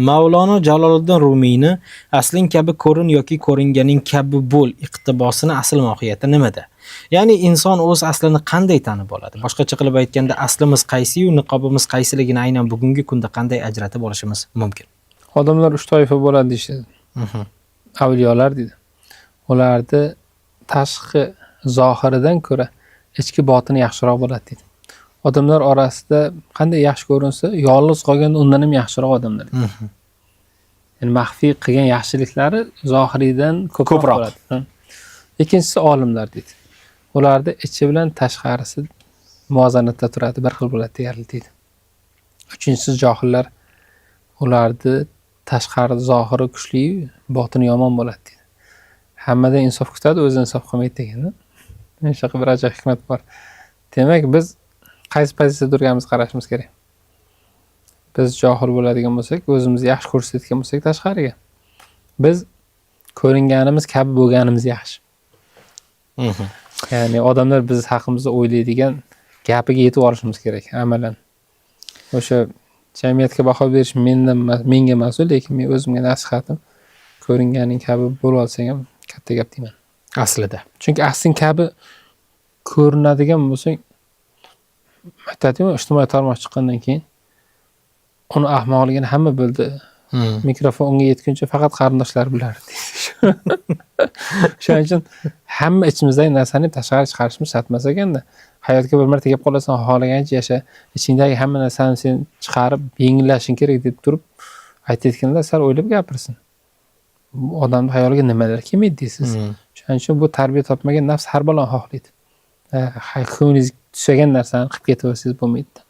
Mavlono Jaloliddin Rumiyni asling kabi ko'rin yoki ko'ringaning kabi bo'l iqtibosini asl mohiyati nimada? Ya'ni inson o'z aslini qanday tanib oladi? Boshqacha qilib aytganda, aslimiz qaysi-yu niqobimiz qaysiligini aynan bugungi kunda qanday ajratib olishimiz mumkin? Odamlar 3 toifa bo'ladi deyishadi. Avliyolar deydi. Ularni tashqi zohiridan ko'ra ichki botini yaxshiroq bo'ladi deydi. Odamlar orasida qanday yaxshi ko'rinsa, yolg'iz qolganda undan ham yaxshiroq odamlar deydi. Ya'ni maxfiy qilgan yaxshiliklari zohiriydan ko'proq bo'ladi. Ikkinchisi olimlar deydi. Ularda ichi bilan tashqarisi muvozanatda turadi, bir xil bo'ladi deydi. Uchinchisi johillar. Ularni tashqari zohiri kuchli, botini yomon bo'ladi deydi. Hammadan insof kutadi, o'zi insof qilmaydi degan. Shunaqa bir ajoyib hikmat bor. Demak, biz qaysi pozitsiyada turganimizni qarashimiz kerak. Biz johil bo'ladigan bo'lsak, o'zimizni yaxshi ko'rsatgan bo'lsak tashqariga. Biz ko'ringanimiz kabi bo'lganimiz yaxshi. Ya'ni odamlar biz haqimizda o'ylaydigan gapiga yetib olishimiz kerak amalan. O'sha jamiyatga baho berish menga mas'ul, lekin men o'zimga nasihatim ko'ringaning kabi bo'lib olsang ham katta gap deyman. Aslida. Chunki asling kabi ko'rinadigan bo'lsang, aytadimi, ijtimoiy tarmoq chiqqandan keyin uni ahmoqligini hamma bildi. Mikrofon unga yetguncha faqat qarindoshlar bilardi. Shuning uchun hamma ichimizdagi narsani tashqari chiqarishimiz shart emas ekanda. Hayotga bir marta kelib qolasan, xohlagancha yasha. Ichingdagi hamma narsani sen chiqarib yengillashing kerak deb turib aytayotganda sal o'ylab gapirsin. Bu odamning xayoliga nimalar kelmaydi deysiz. Shuning uchun bu tarbiya topmagan nafs har balon xohlaydi. Ko'nglingiz tusagan narsani qilib ketaversangiz bo'lmaydi.